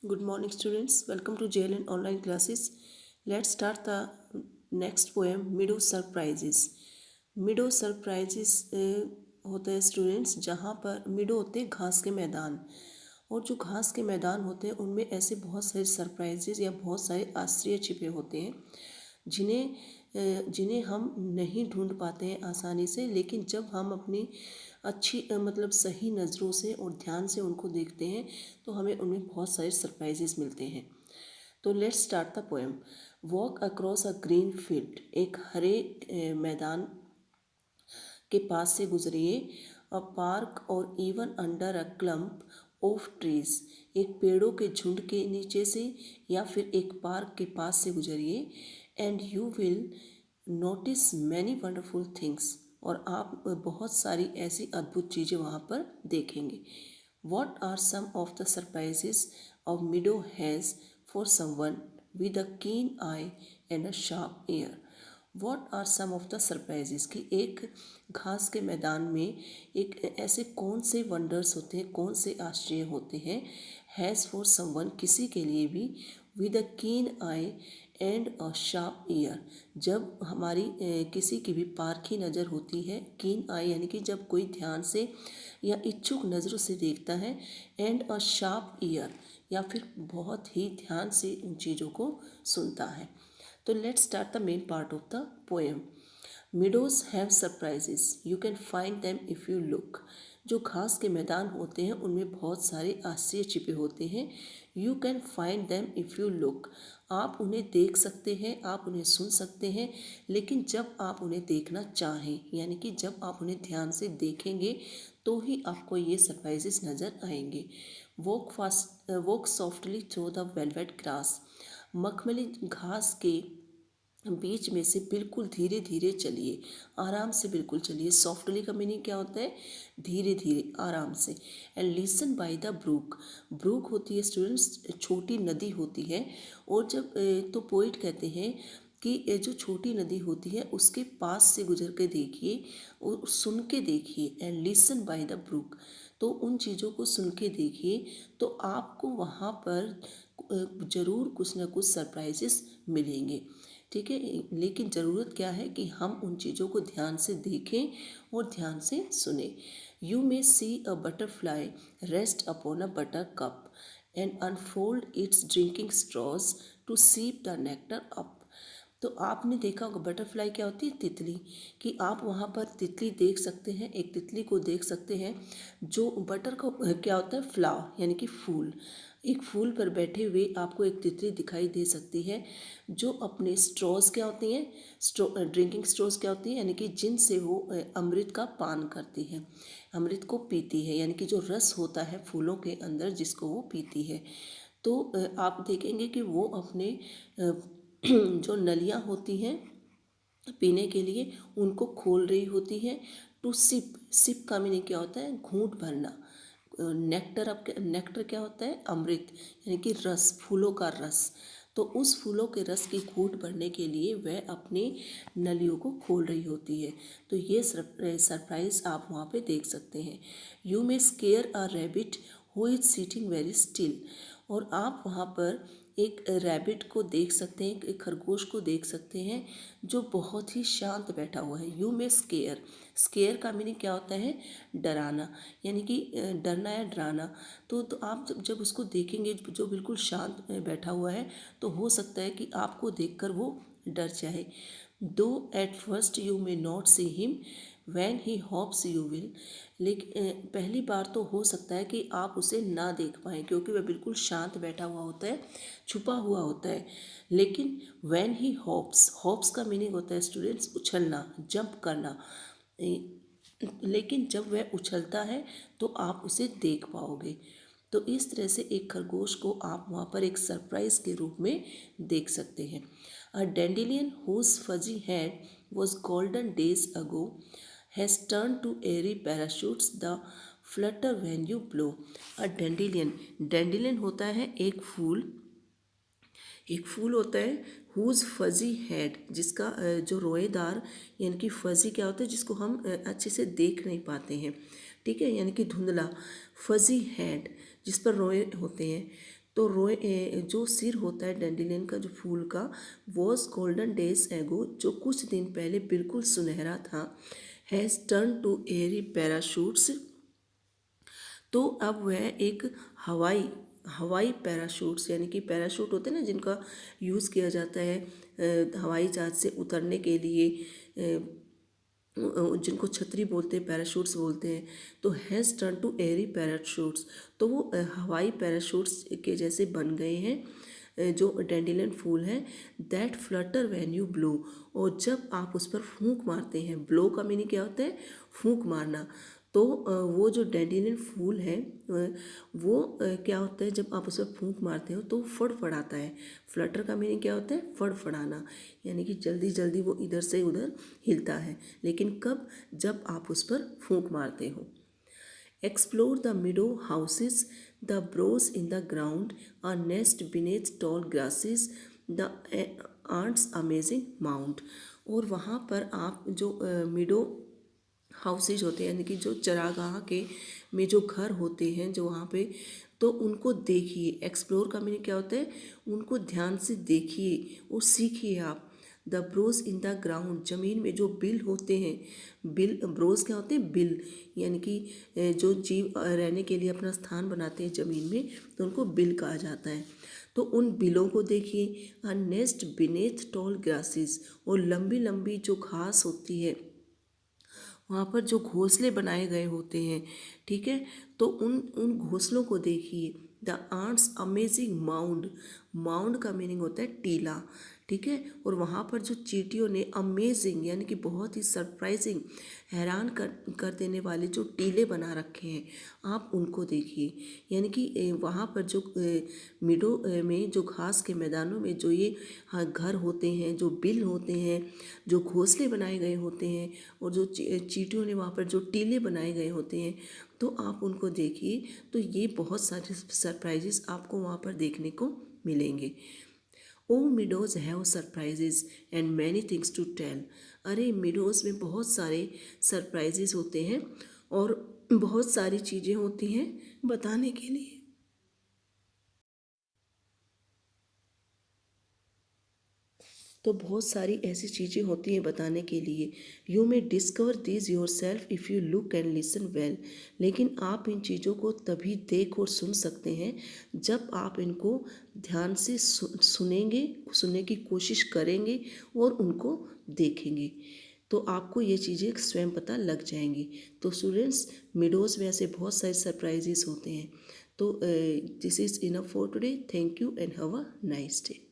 Good morning, students. Welcome to JLN online classes. Let's start the next poem, Meadow Surprises. Meadow Surprises होते हैं students, जहाँ पर मीडो होते हैं घास के मैदान, और जो घास के मैदान होते हैं उनमें ऐसे बहुत सारे सरप्राइजेज या बहुत सारे आश्चर्य छिपे होते हैं जिन्हें हम नहीं ढूंढ पाते हैं आसानी से। लेकिन जब हम अपनी अच्छी मतलब सही नज़रों से और ध्यान से उनको देखते हैं तो हमें उनमें बहुत सारे सरप्राइजेस मिलते हैं। तो let's start the poem. Walk across a green field, एक हरे मैदान के पास से गुजरिए। अ पार्क और even under a clump of trees, एक पेड़ों के झुंड के नीचे से या फिर एक पार्क के पास से गुजरिए। And you will notice many wonderful things, और आप बहुत सारी ऐसी अद्भुत चीज़ें वहाँ पर देखेंगे। What are some of the surprises of meadow has for someone with a keen eye and a sharp ear. What are some of the surprises, कि एक घास के मैदान में एक ऐसे कौन से वंडर्स होते हैं, कौन से आश्चर्य होते हैं। हैज़ फॉर समवन, किसी के लिए भी, with a keen eye and a sharp year, जब हमारी किसी की भी पारखी नज़र होती है। कीन आई यानी कि जब कोई ध्यान से या इच्छुक नज़रों से देखता है। एंड अ शार्प ईयर, या फिर बहुत ही ध्यान से उन चीज़ों को सुनता है। तो let's start the main part of the poem. Meadows have surprises. You can find them if you look. जो घास के मैदान होते हैं उनमें बहुत सारे आश्चर्य छिपे होते हैं। You can find them if you look. आप उन्हें देख सकते हैं, आप उन्हें सुन सकते हैं, लेकिन जब आप उन्हें देखना चाहें, यानी कि जब आप उन्हें ध्यान से देखेंगे तो ही आपको ये सरप्राइजेस नज़र आएंगे। Walk softly through the velvet grass, मखमली घास के बीच में से बिल्कुल धीरे धीरे चलिए, आराम से बिल्कुल चलिए। सॉफ्टली का मीनिंग क्या होता है? धीरे धीरे, आराम से। And listen by the brook, brook होती है स्टूडेंट्स, छोटी नदी होती है। और जब तो पोइट कहते हैं कि ये जो छोटी नदी होती है उसके पास से गुजर के देखिए और सुन के देखिए। And listen by the brook, तो उन चीज़ों को सुन के देखिए तो आपको वहाँ पर ज़रूर कुछ ना कुछ सरप्राइजेस मिलेंगे। ठीक है, लेकिन ज़रूरत क्या है कि हम उन चीज़ों को ध्यान से देखें और ध्यान से सुने। You may see a butterfly rest upon a buttercup and unfold its drinking straws to sip the nectar up. तो आपने देखा होगा बटरफ्लाई क्या होती है? तितली। कि आप वहाँ पर तितली देख सकते हैं, एक तितली को देख सकते हैं जो बटर का क्या होता है? फ्लावर, यानी कि फूल। एक फूल पर बैठे हुए आपको एक तितली दिखाई दे सकती है जो अपने स्ट्रॉज क्या होती हैं? ड्रिंकिंग स्ट्रॉज क्या होती है? यानी कि जिनसे वो अमृत का पान करती है, अमृत को पीती है, यानी कि जो रस होता है फूलों के अंदर जिसको वो पीती है। तो आप देखेंगे कि वो अपने जो नलियाँ होती हैं पीने के लिए उनको खोल रही होती है। टू सिप, सिप का मीनिंग क्या होता है? घूंट भरना। नेक्टर, अब नेक्टर क्या होता है? अमृत, यानी कि रस, फूलों का रस। तो उस फूलों के रस की घूंट भरने के लिए वह अपनी नलियों को खोल रही होती है। तो ये सरप्राइज आप वहाँ पे देख सकते हैं। You may square a rabbit who is sitting very still, और आप वहाँ पर एक रैबिट को देख सकते हैं, एक खरगोश को देख सकते हैं जो बहुत ही शांत बैठा हुआ है। यू में स्केयर, स्केयर का मीनिंग क्या होता है? डराना, यानी कि डरना या डराना। तो आप जब उसको देखेंगे जो बिल्कुल शांत बैठा हुआ है तो हो सकता है कि आपको देखकर वो डर जाए। दो at first you may not see him when he hops you will, लेकिन पहली बार तो हो सकता है कि आप उसे ना देख पाएँ क्योंकि वह बिल्कुल शांत बैठा हुआ होता है, छुपा हुआ होता है। लेकिन वैन ही हॉप्स, हॉप्स का मीनिंग होता है स्टूडेंट्स उछलना, जंप करना। लेकिन जब वह उछलता है तो आप उसे देख पाओगे। तो इस तरह से एक खरगोश को आप वहाँ पर एक सरप्राइज के रूप में देख सकते हैं। A dandelion whose fuzzy head was golden days ago has turn to airy parachutes the flutter when you blow. A dandelion, dandelion होता है एक फूल, एक फूल होता है हुज फजी हेड, जिसका जो रोएदार, यानी कि फजी क्या होता है? जिसको हम अच्छे से देख नहीं पाते हैं, ठीक है, यानी कि धुंधला। फजी हेड जिस पर रोए होते हैं। तो जो सिर होता है डैंडेलियन का, जो फूल का, वॉज गोल्डन डेज एगो, जो कुछ दिन पहले बिल्कुल सुनहरा था, has turn to airy parachutes, तो अब वह एक हवाई हवाई पैराशूट्स, यानी कि पैराशूट होते हैं ना जिनका यूज़ किया जाता है हवाई जहाज़ से उतरने के लिए, जिनको छतरी बोलते हैं, पैराशूट्स बोलते हैं, तो has turn to airy parachutes, तो वो हवाई पैराशूट्स के जैसे बन गए हैं जो डैंडेलियन फूल है, that Flutter when you blow, और जब आप उस पर फूंक मारते हैं, ब्लो का मीनिंग क्या होता है, फूंक मारना, तो वो जो डैंडेलियन फूल है वो क्या होता है, जब आप उस पर फूंक मारते हो तो फड़फड़ाता है। फ्लटर का मीनिंग क्या होता है, फड़फड़ाना, यानी कि जल्दी जल्दी वो इधर से उधर हिलता है, लेकिन कब, जब आप उस पर फूंक मारते हो। Explore the meadow houses, the burrows in the ground, a nest beneath tall grasses, the aunt's amazing mound, और वहाँ पर आप जो मिडो हाउसेज होते हैं, यानी कि जो चरागाह के में जो घर होते हैं जो वहाँ पे, तो उनको देखिए। एक्सप्लोर का मीनिंग क्या होता है, उनको ध्यान से देखिए और सीखिए आप। The burrows in the ground, ज़मीन में जो बिल होते हैं, बिल, ब्रोज क्या होते हैं, बिल, यानी कि जो जीव रहने के लिए अपना स्थान बनाते हैं ज़मीन में, तो उनको बिल कहा जाता है। तो उन बिलों को देखिए। अ नेस्ट बिनेथ टॉल ग्रासेस, और लंबी लंबी जो घास होती है, वहाँ पर जो घोंसले बनाए गए होते हैं, ठीक है, तो उन उन घोंसलों को देखिए। The ants amazing mound, mound का मीनिंग होता है टीला, ठीक है, और वहाँ पर जो चींटियों ने अमेजिंग, यानी कि बहुत ही सरप्राइजिंग, हैरान कर देने वाले जो टीले बना रखे हैं, आप उनको देखिए। यानी कि वहाँ पर जो मिडो में जो घास के मैदानों में जो ये घर होते हैं, जो बिल होते हैं, जो घोंसले बनाए गए होते हैं, और जो चींटियों ने वहाँ पर जो टीले बनाए गए होते हैं, तो आप उनको देखिए। तो ये बहुत सारे सरप्राइजेस आपको वहाँ पर देखने को मिलेंगे। O meadows have surprises and many things to tell, अरे मिडोज में बहुत सारे सरप्राइजेस होते हैं और बहुत सारी चीज़ें होती हैं बताने के लिए। तो बहुत सारी ऐसी चीज़ें होती हैं बताने के लिए। You may discover this your self if you look and listen well, लेकिन आप इन चीज़ों को तभी देख और सुन सकते हैं जब आप इनको ध्यान से सुनेंगे, सुनने की कोशिश करेंगे और उनको देखेंगे, तो आपको ये चीज़ें स्वयं पता लग जाएंगी। तो स्टूडेंट्स, मिडोज़ में ऐसे बहुत सारे सरप्राइजेस होते हैं। तो this is enough for today. Thank you and have a nice day.